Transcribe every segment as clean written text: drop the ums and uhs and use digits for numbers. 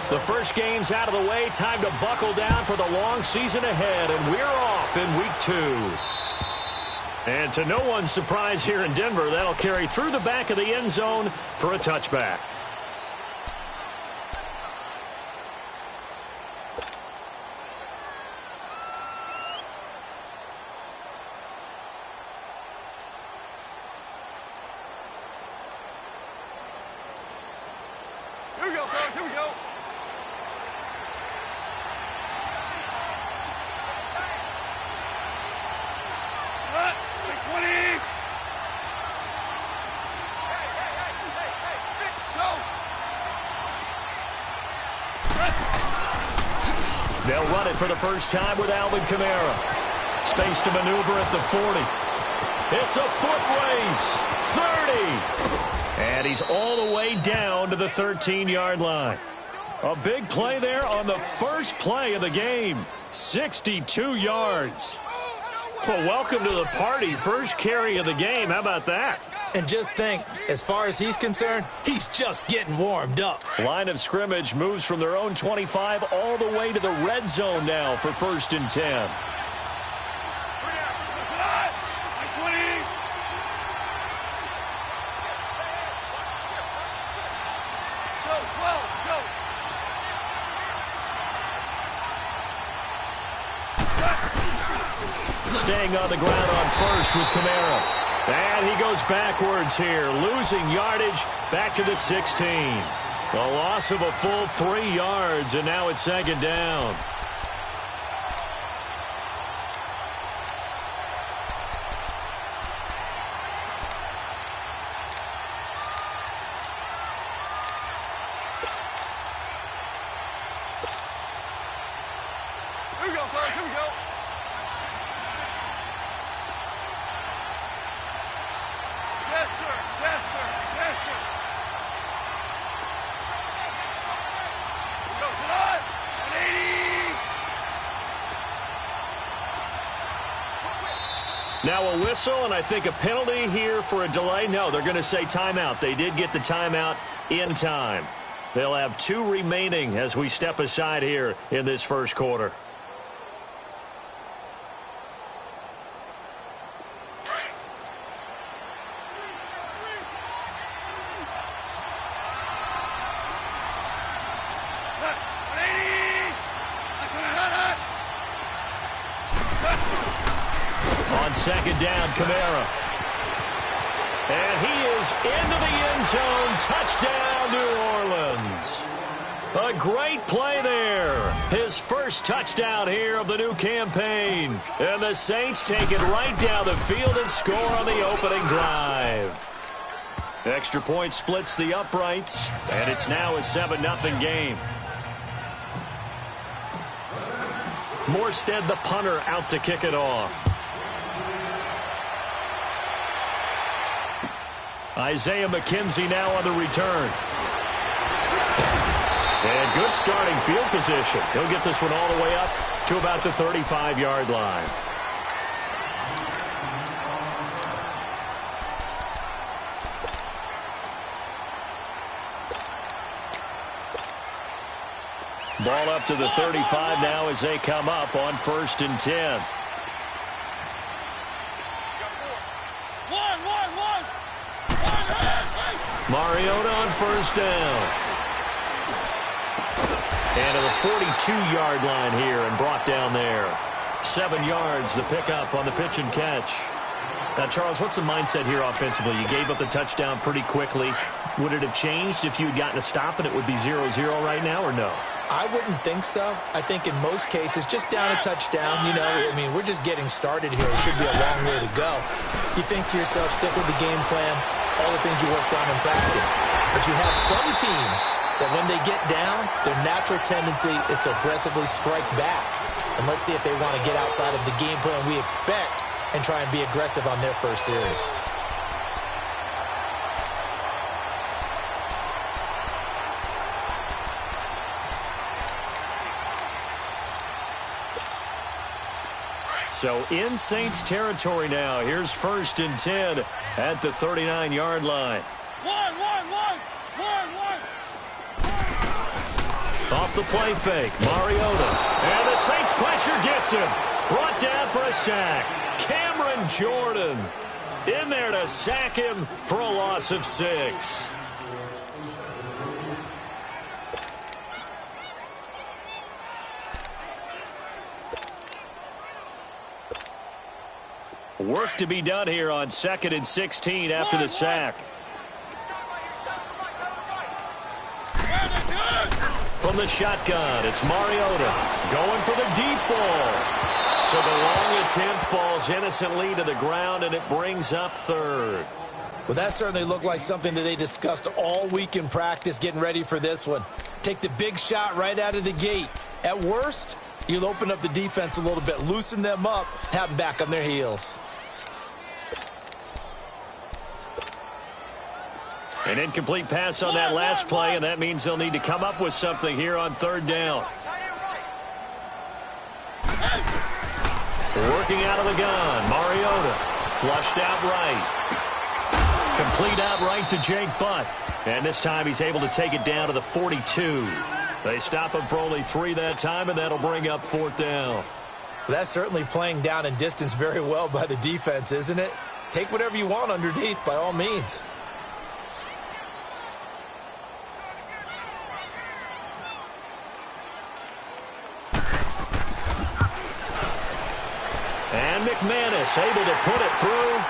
The first game's out of the way. Time to buckle down for the long season ahead, and we're off in week 2. And to no one's surprise here in Denver, that'll carry through the back of the end zone for a touchback. Here we go, fellas. Here we go. Cut. 20. Hey. Go. They'll run it for the first time with Alvin Kamara. Space to maneuver at the 40. It's a foot race. 30. And he's all the way down to the 13-yard line. A big play there on the first play of the game. 62 yards. Well, welcome to the party. First carry of the game. How about that? And just think, as far as he's concerned, he's just getting warmed up. Line of scrimmage moves from their own 25 all the way to the red zone now for 1st and 10. Staying on the ground on first with Kamara. And he goes backwards here, losing yardage back to the 16. A loss of a full 3 yards, and now it's 2nd down. Here we go, fellas. Here we go. Yes, sir. Yes, sir. Yes, sir. Go, sit on. 180. Now a whistle, and I think a penalty here for a delay. No, they're going to say timeout. They did get the timeout in time. They'll have 2 remaining as we step aside here in this first quarter. On 2nd down, Kamara. And he is into the end zone. Touchdown, New Orleans. A great play there. His first touchdown here of the new campaign. And the Saints take it right down the field and score on the opening drive. Extra point splits the uprights, and it's now a 7-0 game. Morstead, the punter, out to kick it off. Isaiah McKenzie now on the return. And good starting field position. He'll get this one all the way up to about the 35-yard line. Ball up to the 35 now as they come up on 1st and 10. Mariota on 1st down. And to the 42-yard line here and brought down there. 7 yards, the pickup on the pitch and catch. Now, Charles, what's the mindset here offensively? You gave up the touchdown pretty quickly. Would it have changed if you had gotten a stop and it would be 0-0 right now, or no? I wouldn't think so. I think in most cases, just down a touchdown, you know, I mean, we're just getting started here. It should be a long way to go. You think to yourself, stick with the game plan, all the things you worked on in practice. But you have some teams that when they get down, their natural tendency is to aggressively strike back. And let's see if they want to get outside of the game plan we expect and try and be aggressive on their first series. So in Saints territory now. Here's 1st and 10 at the 39-yard line. Off the play fake, Mariota. And the Saints pressure gets him. Brought down for a sack. Cameron Jordan in there to sack him for a loss of 6. Work to be done here on 2nd and 16 after the sack. From the shotgun, it's Mariota going for the deep ball. So the long attempt falls innocently to the ground, and it brings up 3rd. Well, that certainly looked like something that they discussed all week in practice getting ready for this one. Take the big shot right out of the gate. At worst, you'll open up the defense a little bit, loosen them up, have them back on their heels. An incomplete pass on that last play, and that means they'll need to come up with something here on 3rd down. Working out of the gun, Mariota flushed out right. Complete out right to Jake Butt. And this time he's able to take it down to the 42. They stop him for only 3 that time, and that'll bring up 4th down. Well, that's certainly playing down in distance very well by the defense, isn't it? Take whatever you want underneath by all means. And McManus able to put it through.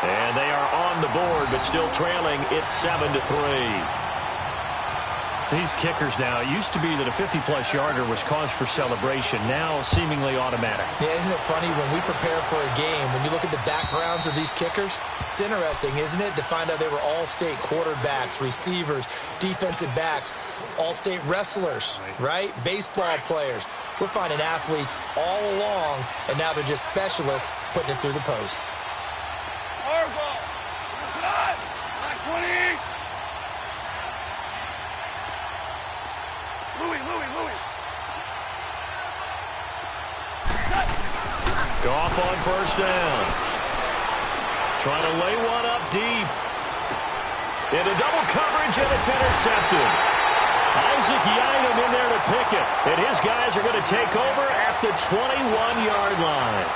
And they are on the board, but still trailing. It's 7-3. These kickers now, it used to be that a 50-plus yarder was cause for celebration. Now seemingly automatic. Yeah, isn't it funny when we prepare for a game, when you look at the backgrounds of these kickers, it's interesting, isn't it, to find out they were all-state quarterbacks, receivers, defensive backs, all-state wrestlers, right? Baseball players. We're finding athletes all along, and now they're just specialists putting it through the posts. Goff on 1st down. Trying to lay one up deep. Into double coverage, and it's intercepted. Isaac Yiadom in there to pick it. And his guys are going to take over at the 21-yard line.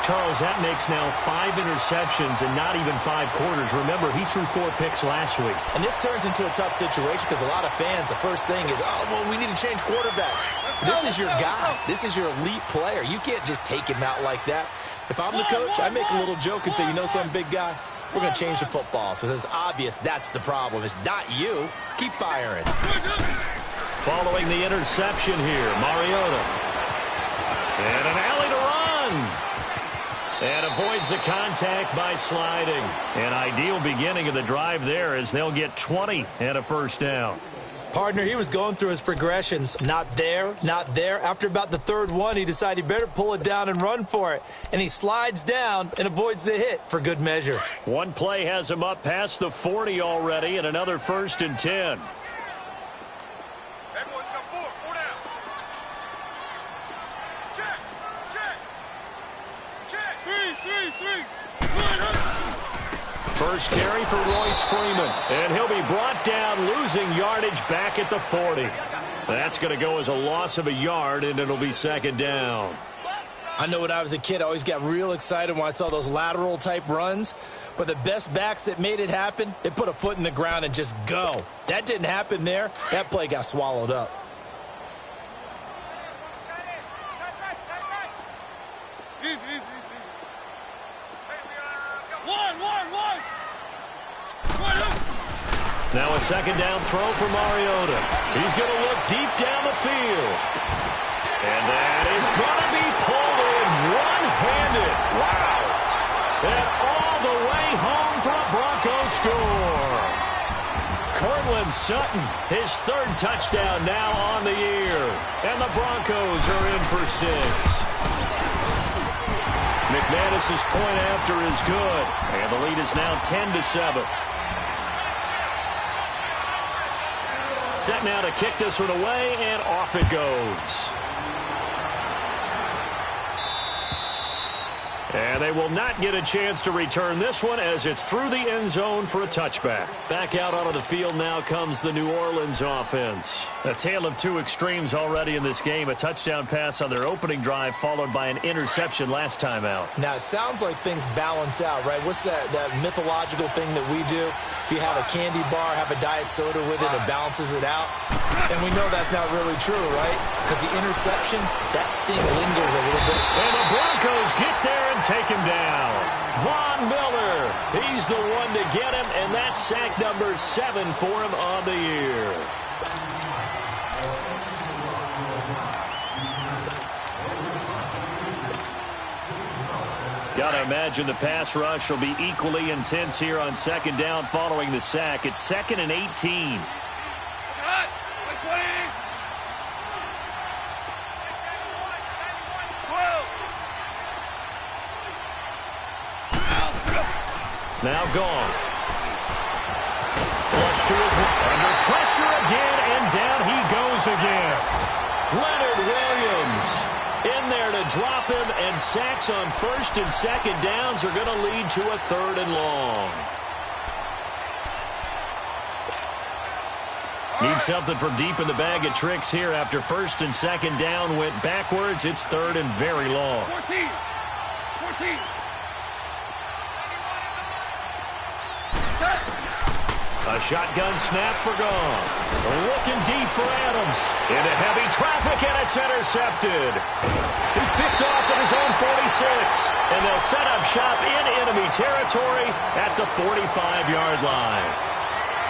Charles, that makes now 5 interceptions and not even 5 quarters. Remember, he threw 4 picks last week. And this turns into a tough situation because a lot of fans, the first thing is, oh, well, we need to change quarterbacks. This is your guy. This is your elite player. You can't just take him out like that. If I'm the coach, I make a little joke and say, you know something, big guy? We're going to change the football. So it's obvious that's the problem. It's not you. Keep firing. Following the interception here, Mariota. And an alley to run. And avoids the contact by sliding. An ideal beginning of the drive there as they'll get 20 and a 1st down. Partner, he was going through his progressions. Not there, not there. After about the 3rd one, he decided he better pull it down and run for it. And he slides down and avoids the hit for good measure. One play has him up past the 40 already, and another 1st and 10. Everyone's got 4 down. Check. 3. First carry for Royce Freeman. And he'll be brought down, losing yardage back at the 40. That's going to go as a loss of a yard, and it'll be 2nd down. I know when I was a kid, I always got real excited when I saw those lateral-type runs. But the best backs that made it happen, they put a foot in the ground and just go. That didn't happen there. That play got swallowed up. Now a 2nd down throw for Mariota. He's going to look deep down the field. And that is going to be pulled in one-handed. Wow. And all the way home for a Broncos score. Cortland Sutton, his 3rd touchdown now on the year. And the Broncos are in for 6. McManus's point after is good. And the lead is now 10-7. Set now to kick this one away, and off it goes. And they will not get a chance to return this one as it's through the end zone for a touchback. Back out onto the field now comes the New Orleans offense. A tale of two extremes already in this game. A touchdown pass on their opening drive followed by an interception last time out. Now, it sounds like things balance out, right? What's that mythological thing that we do? If you have a candy bar, have a diet soda with it, it balances it out. And we know that's not really true, right? Because the interception, that sting lingers a little bit. And the Broncos get there and take him down. Von Miller, he's the one to get him, and that's sack number 7 for him on the year. Gotta imagine the pass rush will be equally intense here on second down following the sack. It's 2nd and 18. Now gone. Flush to his right. Under pressure again, and down he goes again. Leonard Williams in there to drop him, and sacks on 1st and 2nd downs are going to lead to a 3rd and long. Need something from deep in the bag of tricks here after 1st and 2nd down went backwards. It's 3rd and very long. 14. A shotgun snap for gone. Looking deep for Adams. Into heavy traffic, and it's intercepted. He's picked off at his own 46. And they'll set up shop in enemy territory at the 45-yard line.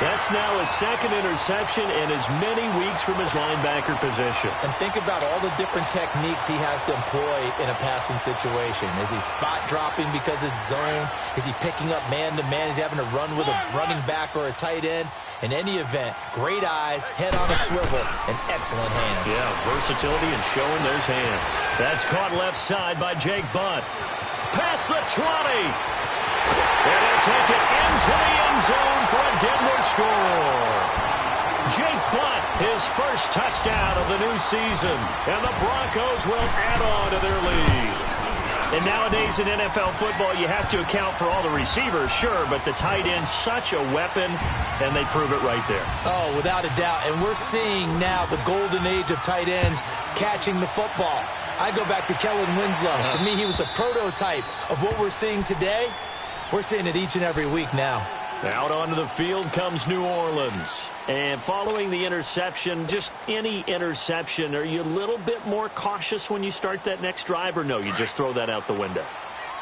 That's now his 2nd interception in as many weeks from his linebacker position. And think about all the different techniques he has to employ in a passing situation. Is he spot dropping because it's zone? Is he picking up man-to-man? Is he having to run with a running back or a tight end? In any event, great eyes, head on a swivel, and excellent hands. Yeah, versatility and showing those hands. That's caught left side by Jake Butt. Past the 20. And he'll take it into the end zone for a Denver score. Jake Butt, his first touchdown of the new season. And the Broncos will add on to their lead. And nowadays in NFL football, you have to account for all the receivers, sure, but the tight end's such a weapon, and they prove it right there. Oh, without a doubt. And we're seeing now the golden age of tight ends catching the football. I go back to Kellen Winslow. To me, he was the prototype of what we're seeing today. We're seeing it each and every week now. Out onto the field comes New Orleans. And following the interception, just any interception, are you a little bit more cautious when you start that next drive, or no, you just throw that out the window?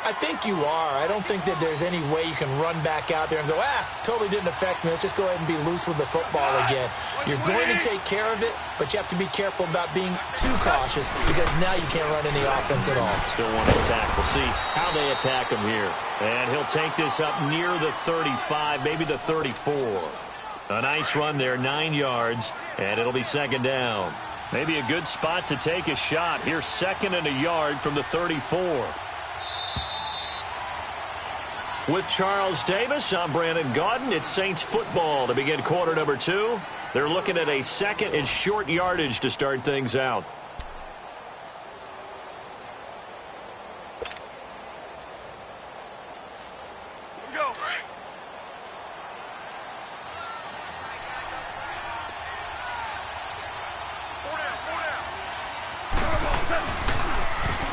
I think you are. I don't think that there's any way you can run back out there and go, totally didn't affect me. Let's just go ahead and be loose with the football again. You're going to take care of it, but you have to be careful about being too cautious because now you can't run any offense at all. Still want to attack. We'll see how they attack him here. And he'll take this up near the 35, maybe the 34. A nice run there, 9 yards, and it'll be 2nd down. Maybe a good spot to take a shot. Here's 2nd and a yard from the 34. With Charles Davis, I'm Brandon Gaudin. It's Saints football to begin quarter number 2. They're looking at a 2nd and short yardage to start things out. Go.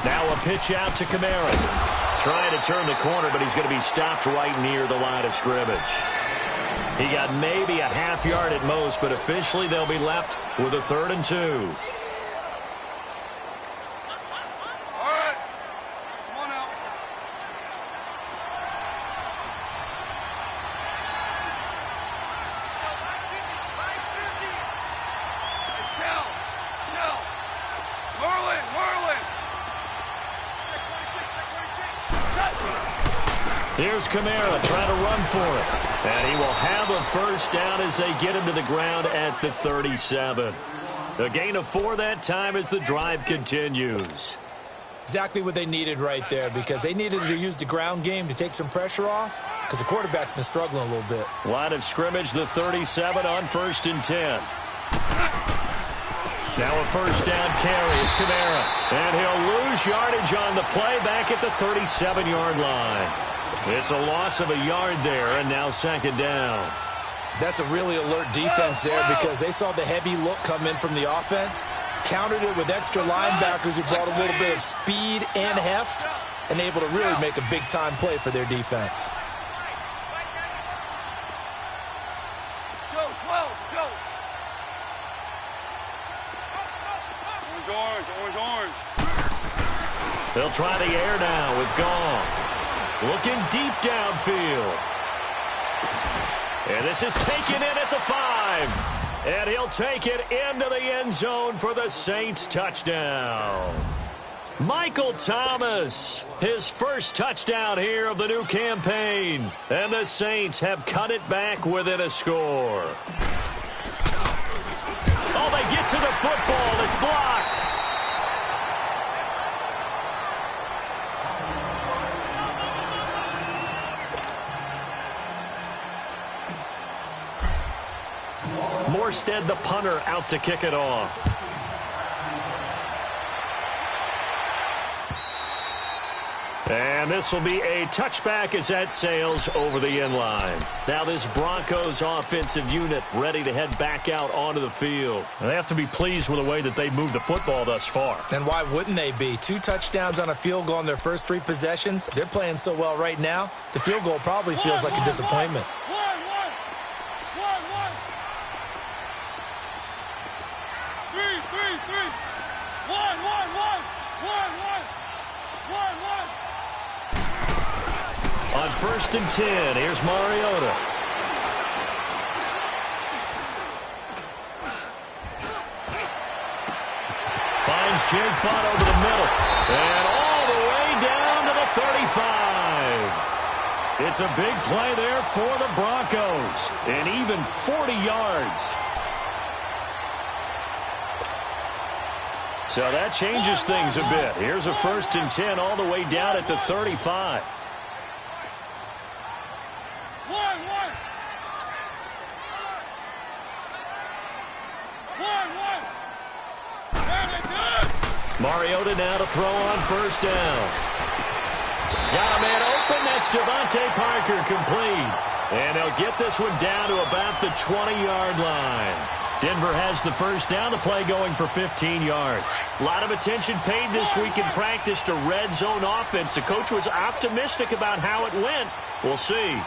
Now a pitch out to Kamara. Trying to turn the corner, but he's going to be stopped right near the line of scrimmage. He got maybe a half yard at most, but officially they'll be left with a 3rd and 2. All right. Come on out. Hey, Shell. Merlin. Here's Kamara trying to run for it. And he will have a first down as they get him to the ground at the 37. A gain of 4 that time as the drive continues. Exactly what they needed right there, because they needed to use the ground game to take some pressure off, because the quarterback's been struggling a little bit. Line of scrimmage, the 37 on 1st and 10. Now a first down carry. It's Kamara. And he'll lose yardage on the play back at the 37-yard line. It's a loss of a yard there, and now second down. That's a really alert defense there because they saw the heavy look come in from the offense, countered it with extra linebackers who brought a little bit of speed and heft, and able to really make a big-time play for their defense. Go, 12, go. Orange. They'll try the air now with Goff. Looking deep downfield. And this is taken in at the 5. And he'll take it into the end zone for the Saints touchdown. Michael Thomas, his first touchdown here of the new campaign. And the Saints have cut it back within a score. Oh, they get to the football. It's blocked. Morstead, the punter, out to kick it off. And this will be a touchback as that sails over the end line. Now this Broncos offensive unit ready to head back out onto the field. They have to be pleased with the way that they moved the football thus far. And why wouldn't they be? 2 touchdowns on a field goal in their first 3 possessions. They're playing so well right now, the field goal probably feels like a disappointment. One. 3. 1. On first and 10, here's Mariota. Finds Jake Butt over the middle. And all the way down to the 35. It's a big play there for the Broncos. And even 40 yards. So that changes things a bit. Here's a first and 10 all the way down at the 35. 1. Mariota now to throw on first down. Got a man open. That's Devontae Parker complete. And they'll get this one down to about the 20-yard line. Denver has the first down. The play going for 15 yards. A lot of attention paid this week in practice to red zone offense. The coach was optimistic about how it went. We'll see. 1.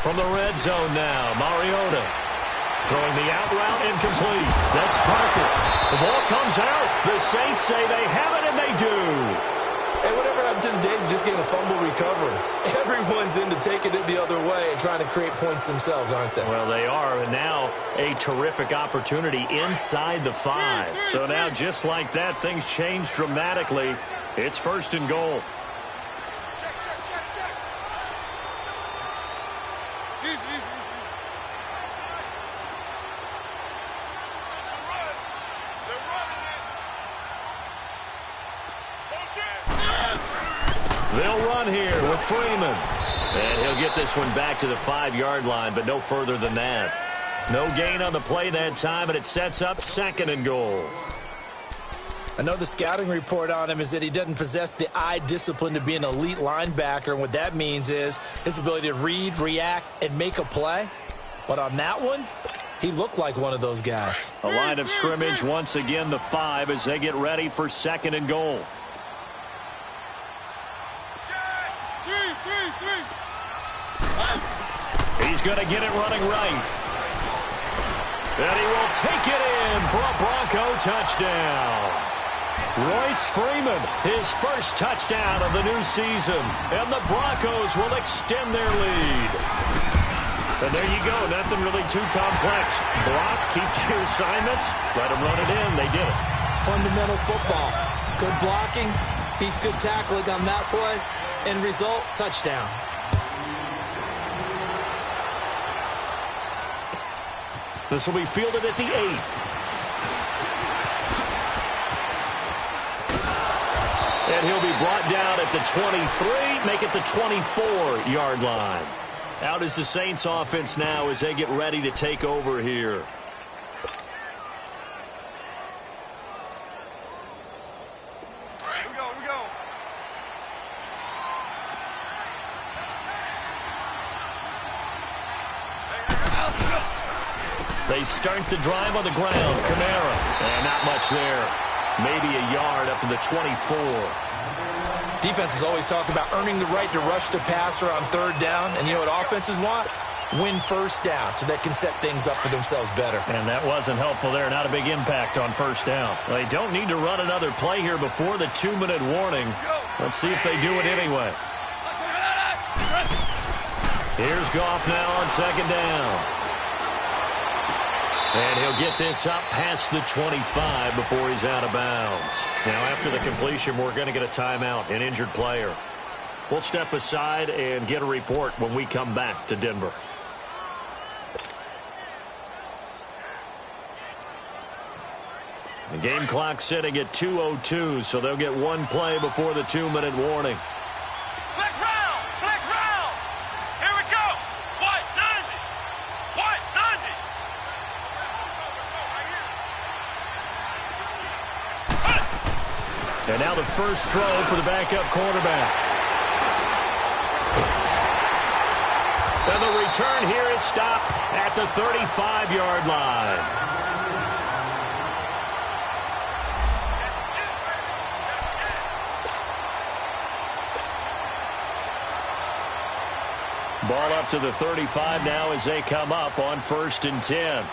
From the red zone now, Mariota throwing the out route incomplete. That's Parker. The ball comes out. The Saints say they have it, and they do. Hey, whatever happened to the days of just getting a fumble recovery? Everyone's into taking it the other way and trying to create points themselves, aren't they? Well, they are, and now a terrific opportunity inside the 5. So now, just like that, things change dramatically. It's first and goal. They'll run here with Freeman. And he'll get this one back to the 5-yard line, but no further than that. No gain on the play that time, and it sets up second and goal. I know the scouting report on him is that he doesn't possess the eye discipline to be an elite linebacker, and what that means is his ability to read, react, and make a play. But on that one, he looked like one of those guys. A line of scrimmage, once again, the 5 as they get ready for second and goal. He's going to get it running right. And he will take it in for a Bronco touchdown. Royce Freeman, his first touchdown of the new season. And the Broncos will extend their lead. And there you go. Nothing really too complex. Block, keep to your assignments. Let them run it in. They did it. Fundamental football. Good blocking beats good tackling on that play. End result, touchdown. This will be fielded at the 8. And he'll be brought down at at the 23, make it the 24-yard line. Out is the Saints offense now as they get ready to take over here. They start the drive on the ground. Kamara. And not much there. Maybe a yard up to the 24. Defense is always talking about earning the right to rush the passer on third down. And you know what offenses want? Win first down so they can set things up for themselves better. And that wasn't helpful there. Not a big impact on first down. They don't need to run another play here before the 2-minute warning. Let's see if they do it anyway. Here's Goff now on second down. And he'll get this up past the 25 before he's out of bounds. Now, after the completion, we're going to get a timeout, an injured player. We'll step aside and get a report when we come back to Denver. The game clock sitting at 2:02, so they'll get one play before the 2-minute warning. And now the first throw for the backup quarterback. And the return here is stopped at the 35-yard line. Ball up to the 35 now as they come up on 1st and 10.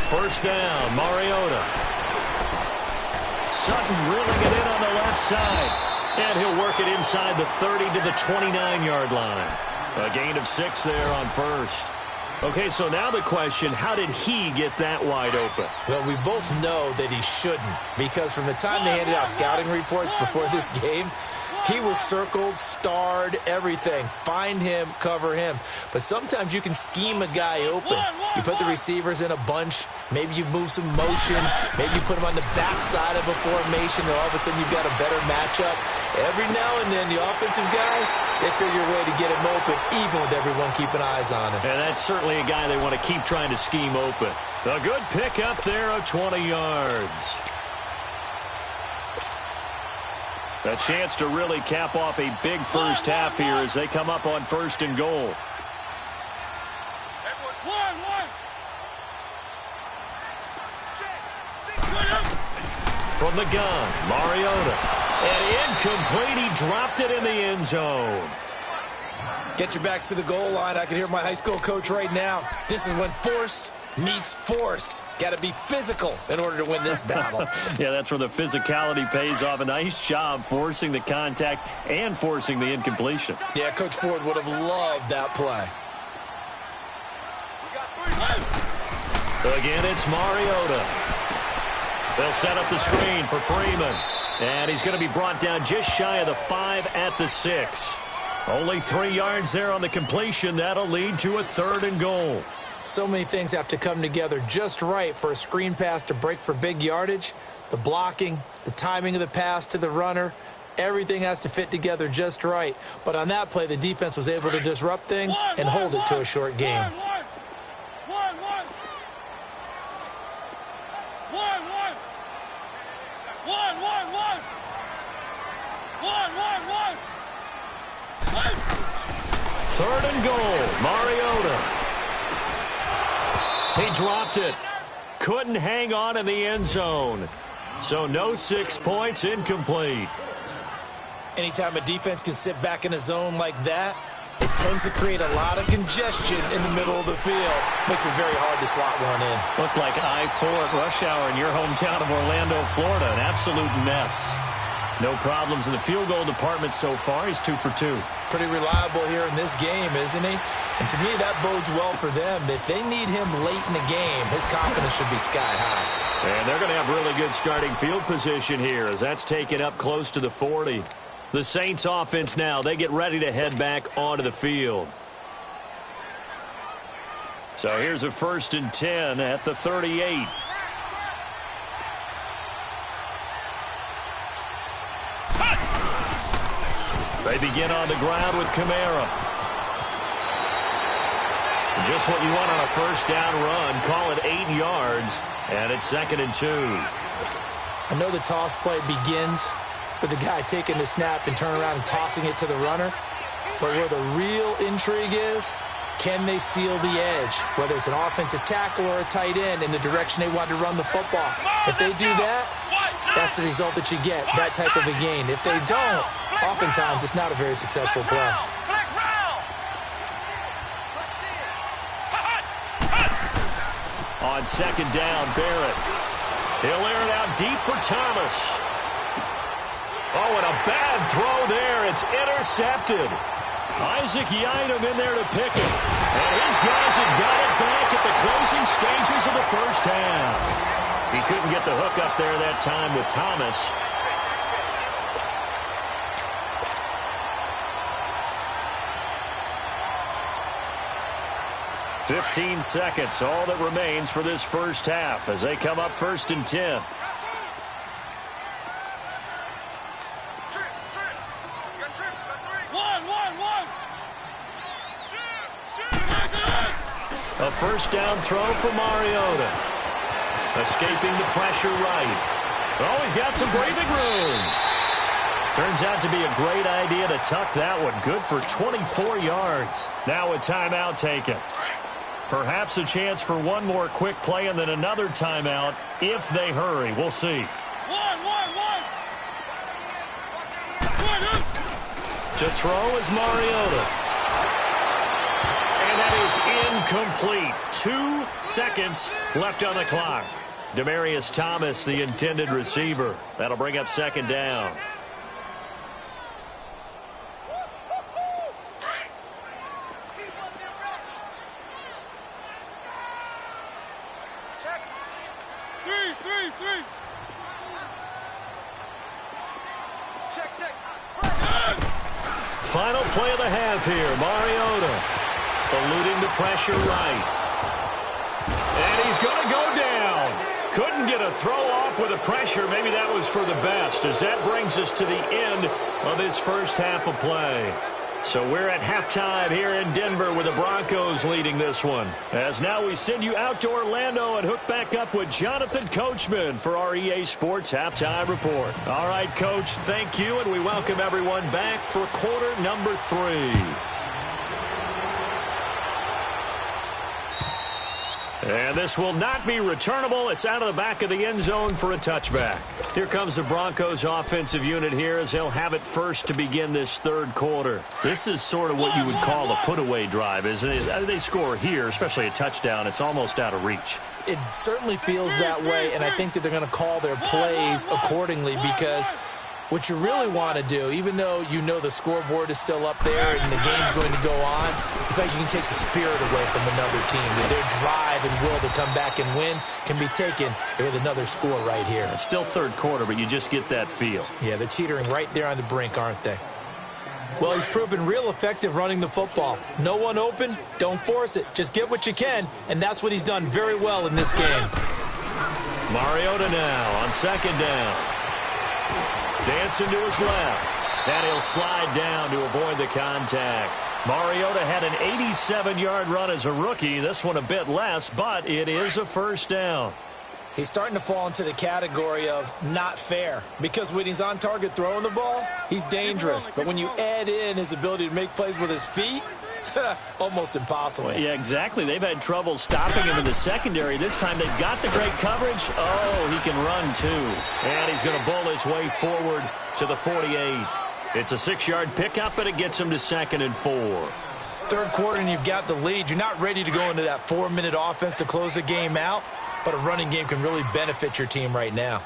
First down, Mariota. Sutton reeling it in on the left side. And he'll work it inside the 30 to the 29-yard line. A gain of 6 there on first. Okay, so now the question, how did he get that wide open? Well, we both know that he shouldn't, because from the time they handed out scouting reports before this game, he was circled, starred, everything. Find him, cover him. But sometimes you can scheme a guy open. You put the receivers in a bunch. Maybe you move some motion. Maybe you put them on the backside of a formation, and all of a sudden you've got a better matchup. Every now and then, the offensive guys, they figure a way to get him open, even with everyone keeping eyes on him. And that's certainly a guy they want to keep trying to scheme open. A good pick up there of 20 yards. A chance to really cap off a big first half here as they come up on 1st and goal. From the gun, Mariota. And incomplete, he dropped it in the end zone. Get your backs to the goal line. I can hear my high school coach right now. This is when force meets force. Got to be physical in order to win this battle. Yeah, that's where the physicality pays off. A nice job forcing the contact and forcing the incompletion. Yeah, Coach Ford would have loved that play. Again, it's Mariota. They'll set up the screen for Freeman. And he's going to be brought down just shy of the 5 at the 6. Only 3 yards there on the completion. That'll lead to a 3rd and goal. So many things have to come together just right for a screen pass to break for big yardage. The blocking, the timing of the pass to the runner, everything has to fit together just right. But on that play, the defense was able to disrupt things and hold it to a short game. Third and goal, Mariota. He dropped it. Couldn't hang on in the end zone. So no 6 points, incomplete. Anytime a defense can sit back in a zone like that, it tends to create a lot of congestion in the middle of the field. Makes it very hard to slot one in. Looked like I-4 at rush hour in your hometown of Orlando, Florida. An absolute mess. No problems in the field goal department so far. He's 2 for 2. Pretty reliable here in this game, isn't he? And to me, that bodes well for them. If they need him late in the game, his confidence should be sky high. And they're going to have really good starting field position here as that's taken up close to the 40. The Saints offense now, they get ready to head back onto the field. So here's a 1st and 10 at the 38. They begin on the ground with Kamara. Just what you want on a 1st down run. Call it 8 yards, and it's 2nd and 2. I know the toss play begins with the guy taking the snap and turning around and tossing it to the runner. But where the real intrigue is, can they seal the edge, whether it's an offensive tackle or a tight end, in the direction they want to run the football? If they do that, that's the result that you get, that type of a gain. If they don't, oftentimes it's not a very successful play. On 2nd down, Barrett. He'll air it out deep for Thomas. Oh, and a bad throw there. It's intercepted. Isaac Yiadom in there to pick it. And his guys have got it back at the closing stages of the 1st half. He couldn't get the hook up there that time with Thomas. "15 seconds, all that remains for this 1st half as they come up 1st and 10. A 1st down throw for Mariota. Escaping the pressure right. Oh, he's got some breathing room. Turns out to be a great idea to tuck that one. Good for 24 yards. Now a timeout taken. Perhaps a chance for one more quick play and then another timeout if they hurry. We'll see. To throw is Mariota. And that is incomplete. 2 seconds left on the clock. Demaryius Thomas, the intended receiver. That'll bring up 2nd down. Final play of the half here. Mariota eluding the pressure right. And he's going to go down. Couldn't get a throw off with the pressure. Maybe that was for the best, as that brings us to the end of this 1st half of play. So we're at halftime here in Denver with the Broncos leading this one. As now we send you out to Orlando and hook back up with Jonathan Coachman for our EA Sports Halftime Report. All right, Coach, thank you, and we welcome everyone back for quarter number 3. And this will not be returnable. It's out of the back of the end zone for a touchback. Here comes the Broncos offensive unit here as they'll have it first to begin this 3rd quarter. This is sort of what you would call a put-away drive, isn't it? They score here, especially a touchdown. It's almost out of reach. It certainly feels that way, and I think that they're going to call their plays accordingly, because what you really want to do, even though you know the scoreboard is still up there and the game's going to go on, in fact, you can take the spirit away from another team. That their drive and will to come back and win can be taken with another score right here. It's still 3rd quarter, but you just get that feel. Yeah, they're teetering right there on the brink, aren't they? Well, he's proven real effective running the football. No one open, don't force it. Just get what you can, and that's what he's done very well in this game. Mariota now on 2nd down. Dancing to his left, and he'll slide down to avoid the contact. Mariota had an 87-yard run as a rookie. This one a bit less, but it is a 1st down. He's starting to fall into the category of not fair, because when he's on target throwing the ball, he's dangerous. But when you add in his ability to make plays with his feet, almost impossible. Well, yeah, exactly. They've had trouble stopping him in the secondary. This time they've got the great coverage. Oh, he can run too. And he's going to bull his way forward to the 48. It's a 6-yard pickup, and it gets him to 2nd and 4. 3rd quarter, and you've got the lead. You're not ready to go into that 4-minute offense to close the game out, but a running game can really benefit your team right now.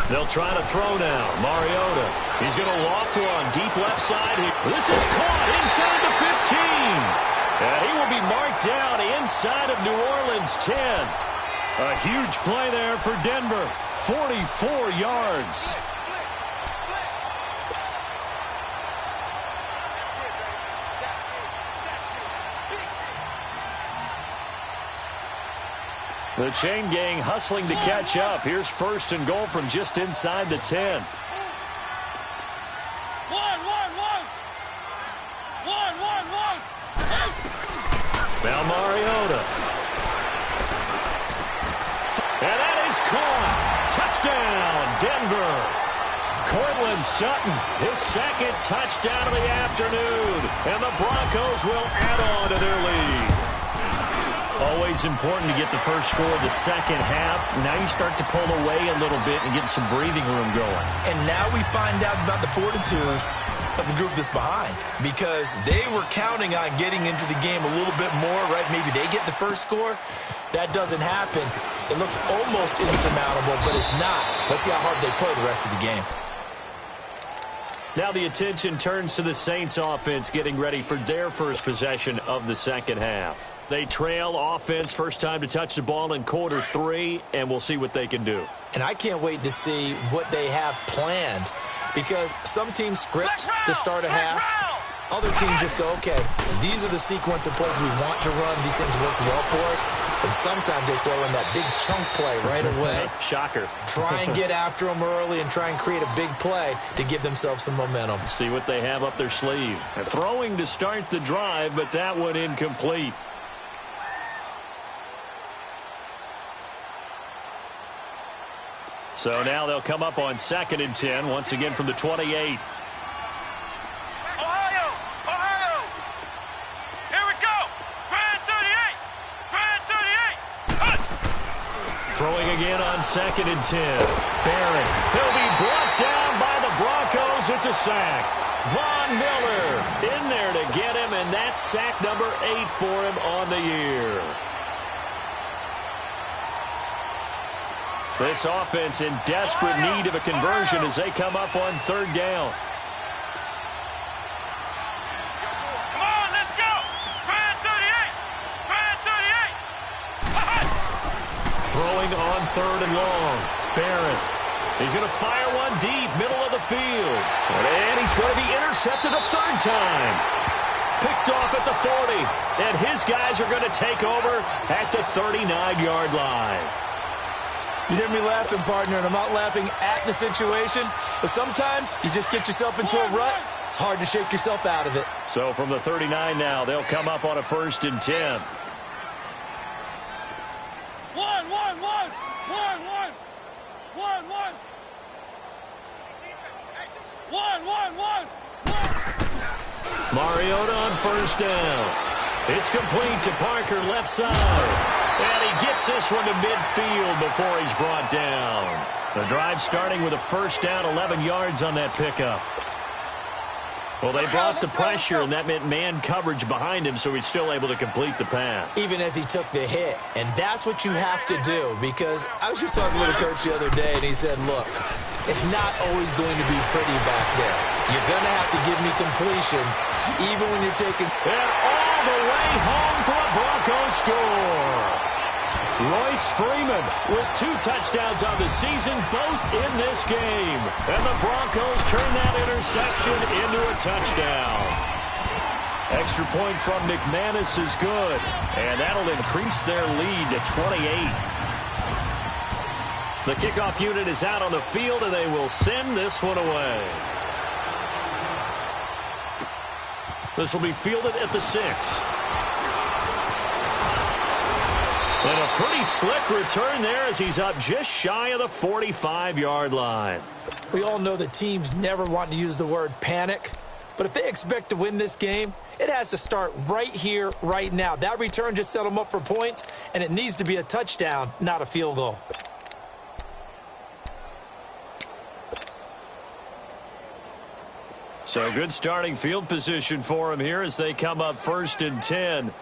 They'll try to throw now. Mariota. He's going to loft one. Deep left side. This is caught inside the 15. And he will be marked down inside of New Orleans 10. A huge play there for Denver. 44 yards. The chain gang hustling to catch up. Here's first and goal from just inside the 10. Now Mariota. And that is caught. Touchdown, Denver. Cortland Sutton, his second touchdown of the afternoon. And the Broncos will add on to their lead. Always important to get the first score of the second half. Now you start to pull away a little bit and get some breathing room going. And now we find out about the fortitude of the group that's behind, because they were counting on getting into the game a little bit more, right? Maybe they get the first score. That doesn't happen. It looks almost insurmountable, but it's not. Let's see how hard they play the rest of the game. Now the attention turns to the Saints offense getting ready for their first possession of the second half. They trail offense, first time to touch the ball in quarter 3, and we'll see what they can do. And I can't wait to see what they have planned, because some teams script to start a half. Other teams just go, okay, these are the sequence of plays we want to run. These things worked well for us. And sometimes they throw in that big chunk play right away. Shocker. Try and get after them early and try and create a big play to give themselves some momentum. See what they have up their sleeve. Throwing to start the drive, but that one incomplete. So now they'll come up on 2nd and 10, once again from the 28. Throwing again on 2nd and 10. Barrett. He'll be brought down by the Broncos. It's a sack. Von Miller in there to get him, and that's sack number 8 for him on the year. This offense in desperate need of a conversion as they come up on 3rd down. Throwing on 3rd and long. Barrett. He's going to fire one deep, middle of the field. And he's going to be intercepted a 3rd time. Picked off at the 40. And his guys are going to take over at the 39-yard line. You hear me laughing, partner, and I'm not laughing at the situation, but sometimes you just get yourself into a rut. It's hard to shake yourself out of it. So from the 39 now, they'll come up on a 1st and 10. Mariota on 1st down. It's complete to Parker, left side. And he gets this one to midfield before he's brought down. The drive starting with a 1st down, 11 yards on that pickup. Well, they brought the pressure, and that meant man coverage behind him, so he's still able to complete the pass. Even as he took the hit. And that's what you have to do, because I was just talking with a coach the other day, and he said, look, it's not always going to be pretty back there. You're going to have to give me completions, even when you're taking... And all the way home for a Broncos score. Royce Freeman with 2 touchdowns on the season, both in this game. And the Broncos turn that interception into a touchdown. Extra point from McManus is good, and that'll increase their lead to 28. The kickoff unit is out on the field, and they will send this one away. This will be fielded at the 6. And a pretty slick return there as he's up just shy of the 45-yard line. We all know that teams never want to use the word panic, but if they expect to win this game, it has to start right here, right now. That return just set them up for points, and it needs to be a touchdown, not a field goal. So good starting field position for him here as they come up 1st and 10.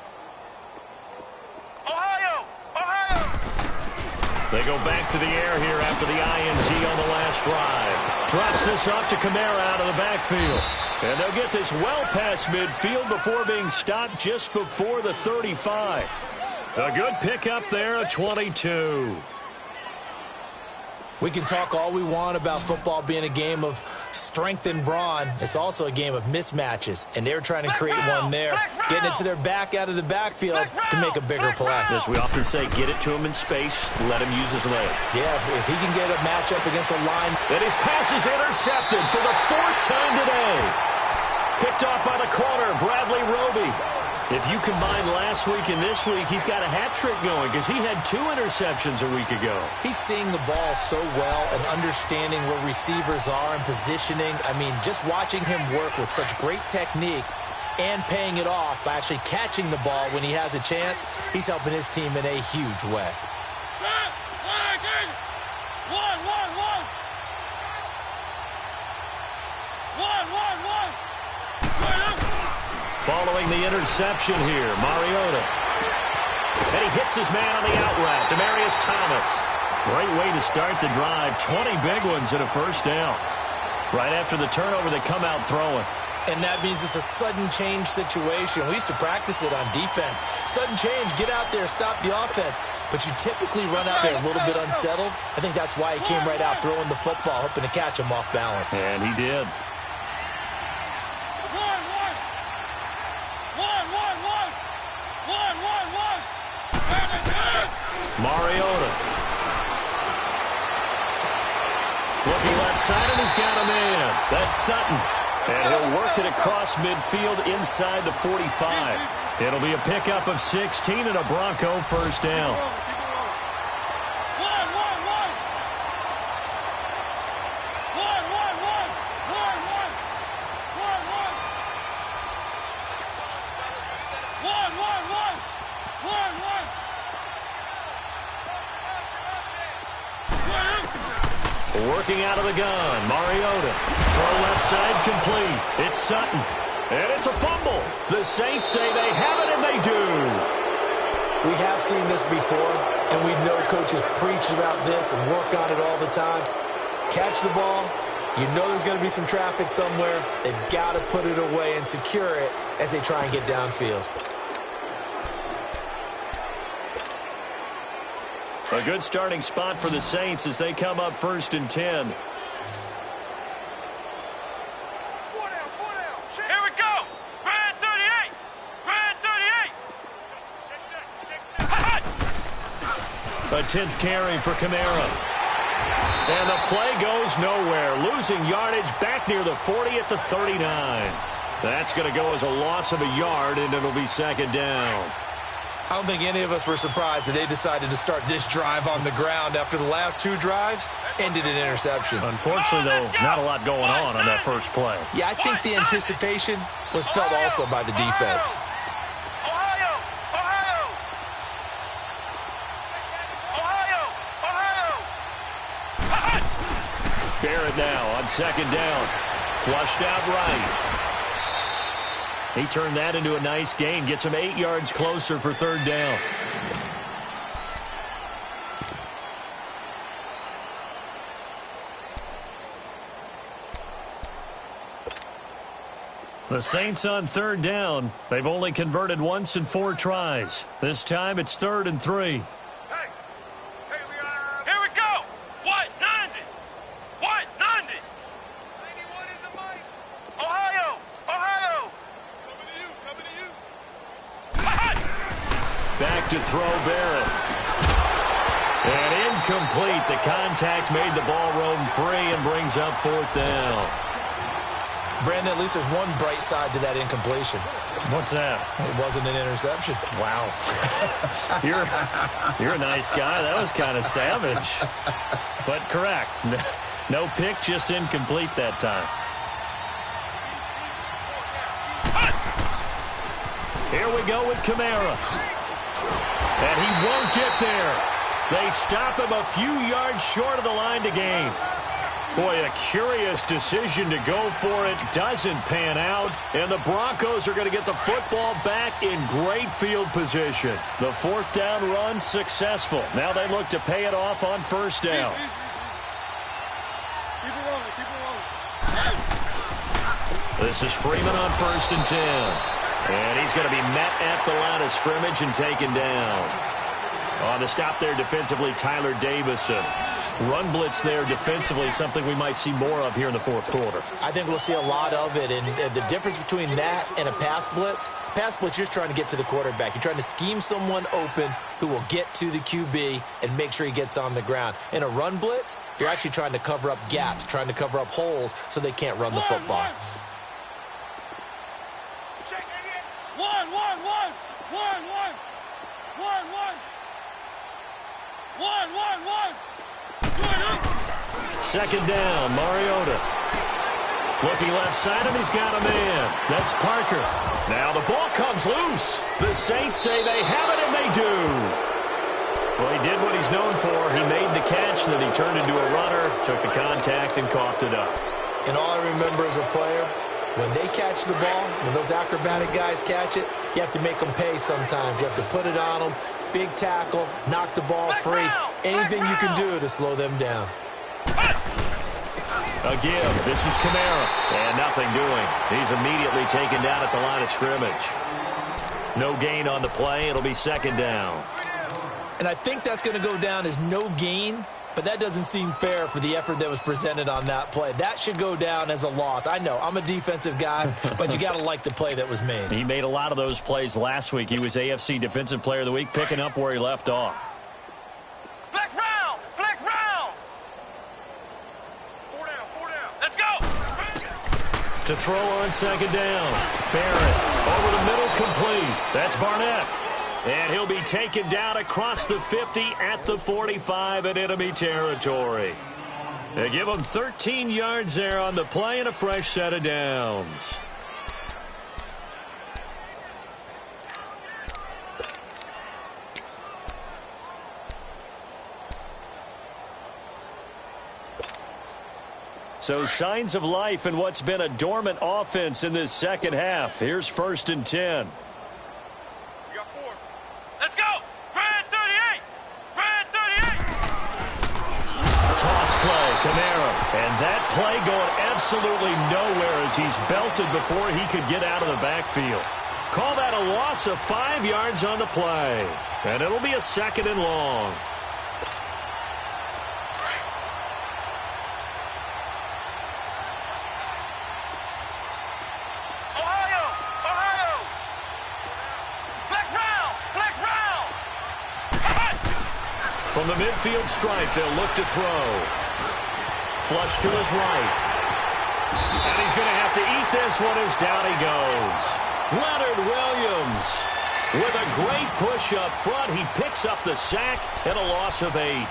They go back to the air here after the INT on the last drive. Drops this off to Kamara out of the backfield. And they'll get this well past midfield before being stopped just before the 35. A good pickup there, a 22. We can talk all we want about football being a game of strength and brawn. It's also a game of mismatches, and they're trying to create one there, getting it to their back out of the backfield to make a bigger play. As we often say, get it to him in space, let him use his leg. Yeah, if he can get a matchup against a line. And his pass is intercepted for the 4th time today. Picked off by the corner, Bradley Roby. If you combine last week and this week, he's got a hat trick going because he had 2 interceptions a week ago. He's seeing the ball so well and understanding where receivers are and positioning. I mean, just watching him work with such great technique and paying it off by actually catching the ball when he has a chance, he's helping his team in a huge way. Following the interception here, Mariota. And he hits his man on the out route, Demaryius Thomas. Great way to start the drive. 20 big ones and a first down. Right after the turnover, they come out throwing. And that means it's a sudden change situation. We used to practice it on defense. Sudden change, get out there, stop the offense. But you typically run out there a little bit unsettled. I think that's why he came right out throwing the football, hoping to catch him off balance. And he did. Mariota. Looking left side, and he's got a man. That's Sutton. And he'll work it across midfield inside the 45. It'll be a pickup of 16 and a Bronco first down. Working out of the gun, Mariota. Throw left side complete. It's Sutton. And it's a fumble. The Saints say they have it, and they do. We have seen this before, and we know coaches preach about this and work on it all the time. Catch the ball. You know there's going to be some traffic somewhere. They've got to put it away and secure it as they try and get downfield. A good starting spot for the Saints as they come up 1st and 10. Here we go. Brand 38. Brand 38. A 10th carry for Kamara. And the play goes nowhere. Losing yardage back near the 40 at the 39. That's going to go as a loss of a yard, and it'll be 2nd down. I don't think any of us were surprised that they decided to start this drive on the ground after the last 2 drives ended in interceptions. Unfortunately, though, not a lot going on that first play. Yeah, I think the anticipation was felt also by the defense. Ohio! Barrett now on 2nd down. Flushed out right. He turned that into a nice gain. Gets him 8 yards closer for 3rd down. The Saints on 3rd down. They've only converted once in 4 tries. This time it's 3rd and 3. Here we go. What? 90. What? 90. 91 is the mic. Ohio. Coming to you. Back to throw Barrett. And incomplete. The contact made the ball roam free and brings up 4th down. Brandon, at least there's one bright side to that incompletion. What's that? It wasn't an interception. Wow. You're a nice guy. That was kind of savage. But correct. No pick, just incomplete that time. Here we go with Kamara. And he won't get there. They stop him a few yards short of the line to gain. Boy, a curious decision to go for it. Doesn't pan out. And the Broncos are going to get the football back in great field position. The 4th down run successful. Now they look to pay it off on 1st down. Keep it rolling. This is Freeman on 1st and 10. And he's going to be met at the line of scrimmage and taken down. On the stop there defensively, Tyler Davison. Run blitz there defensively, something we might see more of here in the fourth quarter. I think we'll see a lot of it, and the difference between that and a pass blitz, you're just trying to get to the quarterback. You're trying to scheme someone open who will get to the QB and make sure he gets on the ground. In a run blitz, you're actually trying to cover up gaps, trying to cover up holes so they can't run the football. Second down, Mariota. Looking left side, and he's got a man. That's Parker. Now the ball comes loose. The Saints say they have it, and they do. Well, he did what he's known for. He made the catch, then he turned into a runner, took the contact, and coughed it up. And all I remember as a player, when they catch the ball, when those acrobatic guys catch it, you have to make them pay sometimes. You have to put it on them, big tackle, knock the ball free, anything you can do to slow them down. Again, this is Kamara, and nothing doing. He's immediately taken down at the line of scrimmage. No gain on the play. It'll be second down. And I think that's going to go down as no gain, but that doesn't seem fair for the effort that was presented on that play. That should go down as a loss. I know, I'm a defensive guy, but you got to like the play that was made. He made a lot of those plays last week. He was AFC Defensive Player of the Week, picking up where he left off. Flex round! Flex round! 4 down, 4 down. Let's go! To throw on second down. Barrett over the middle, complete. That's Barnett. And he'll be taken down across the 50 at the 45 in enemy territory. They give him 13 yards there on the play and a fresh set of downs. So signs of life in what's been a dormant offense in this second half. Here's 1st and 10. Let's go! Brad 38! Brad 38! Toss play, Kamara. And that play going absolutely nowhere as he's belted before he could get out of the backfield. Call that a loss of 5 yards on the play. And it'll be a second and long. From the midfield stripe, they'll look to throw. Flush to his right. And he's going to have to eat this one as down he goes. Leonard Williams with a great push up front. He picks up the sack and a loss of 8.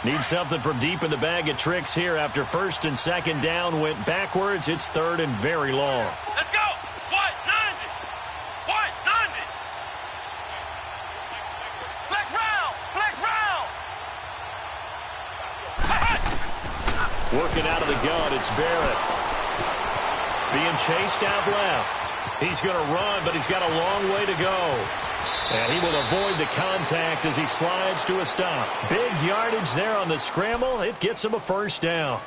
Need something from deep in the bag of tricks here after 1st and 2nd down went backwards. It's 3rd and very long. Let's go! What? 90! What? 90! Flex round! Flex round! Working out of the gun, it's Barrett. Being chased out left. He's going to run, but he's got a long way to go. And he will avoid the contact as he slides to a stop. Big yardage there on the scramble. It gets him a 1st down.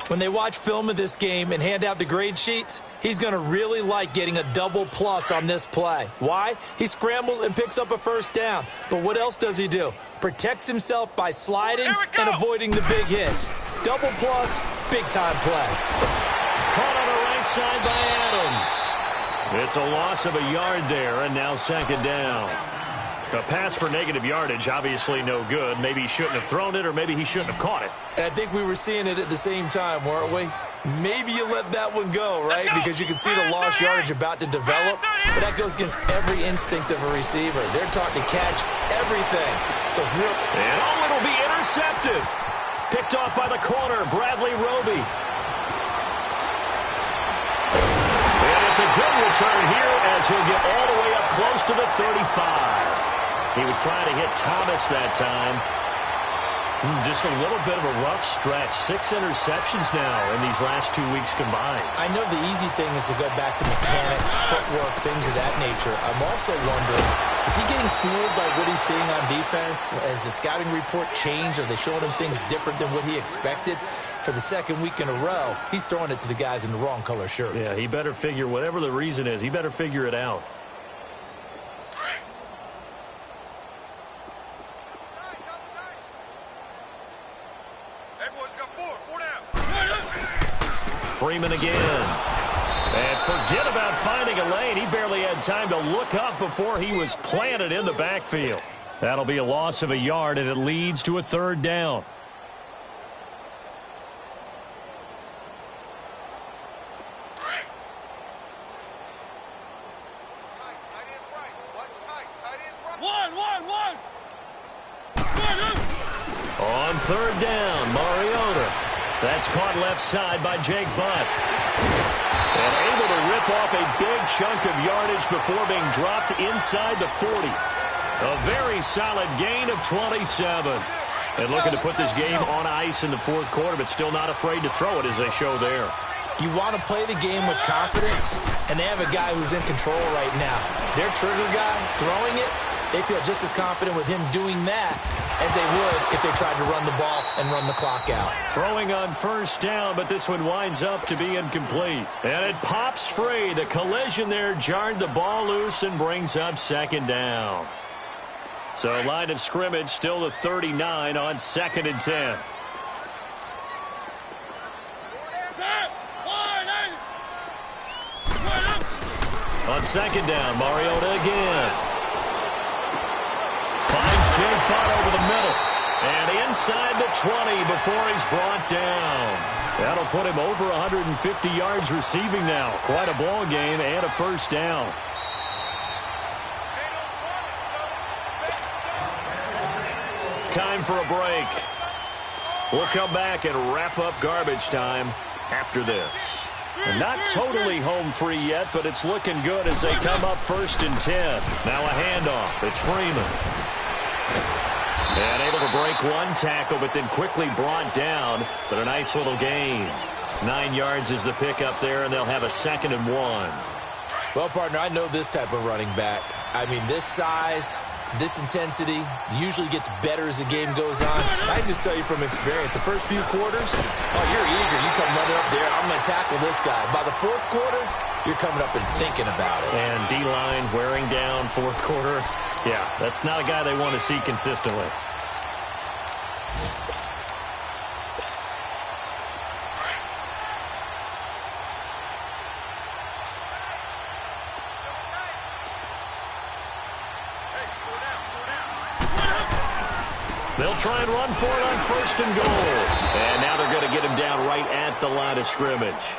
When they watch film of this game and hand out the grade sheets, he's going to really like getting a double plus on this play. Why? He scrambles and picks up a 1st down. But what else does he do? Protects himself by sliding and avoiding the big hit. Double plus, big-time play. Caught on the right side by Adams. It's a loss of a yard there, and now 2nd down. A pass for negative yardage, obviously no good. Maybe he shouldn't have thrown it, or maybe he shouldn't have caught it. And I think we were seeing it at the same time, weren't we? Maybe you let that one go, right? Because you can see the lost yardage about to develop. But that goes against every instinct of a receiver. They're taught to catch everything. So it's real. And it'll be intercepted. Picked off by the corner, Bradley Roby. And it's a good return here as he'll get all the way up close to the 35. He was trying to hit Thomas that time. Just a little bit of a rough stretch. 6 interceptions now in these last 2 weeks combined. I know the easy thing is to go back to mechanics, footwork, things of that nature. I'm also wondering, is he getting fooled by what he's seeing on defense? Has the scouting report changed? Are they showing him things different than what he expected? for the second week in a row, he's throwing it to the guys in the wrong color shirts. Yeah, he better figure, whatever the reason is, he better figure it out. Freeman again. And forget about finding a lane. He barely had time to look up before he was planted in the backfield. That'll be a loss of a yard, and it leads to a third down. On third down, Mariota. That's caught left side by Jake Butt. And able to rip off a big chunk of yardage before being dropped inside the 40. A very solid gain of 27. And looking to put this game on ice in the fourth quarter, but still not afraid to throw it as they show there. You want to play the game with confidence, and they have a guy who's in control right now. Their trigger guy throwing it, they feel just as confident with him doing that as they would if they tried to run the ball and run the clock out. Throwing on first down, but this one winds up to be incomplete. And it pops free. The collision there jarred the ball loose and brings up second down. So line of scrimmage still the 39 on 2nd and 10. On second down, Mariota again. Finds Jake Butt over the middle. And inside the 20 before he's brought down. That'll put him over 150 yards receiving now. Quite a ball game and a first down. Time for a break. We'll come back and wrap up garbage time after this. And not totally home free yet, but it's looking good as they come up 1st and 10. Now a handoff. It's Freeman. And able to break one tackle, but then quickly brought down. But a nice little gain. 9 yards is the pickup there, and they'll have a 2nd and 1. Well, partner, I know this type of running back. I mean, this size, this intensity usually gets better as the game goes on. I just tell you from experience, the first few quarters, oh, you're eager. You come running up there, I'm going to tackle this guy. By the fourth quarter, you're coming up and thinking about it. And D-line wearing down fourth quarter. Yeah, that's not a guy they want to see consistently. They'll try and run for it on 1st and goal. And now they're going to get him down right at the line of scrimmage.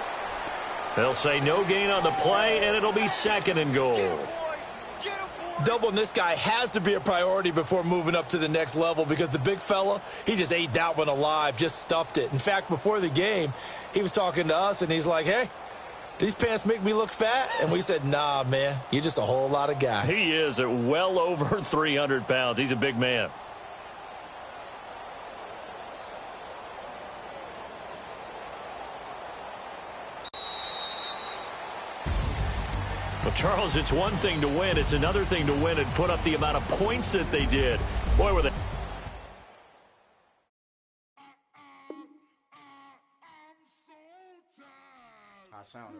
They'll say no gain on the play, and it'll be 2nd and goal. Doubling this guy has to be a priority before moving up to the next level because the big fella, he just ate that one alive, just stuffed it. In fact, before the game, he was talking to us, and he's like, hey, these pants make me look fat? And we said, nah, man, you're just a whole lot of guy. He is at well over 300 pounds. He's a big man. Well, Charles, it's one thing to win. It's another thing to win and put up the amount of points that they did. Boy, were they... I sound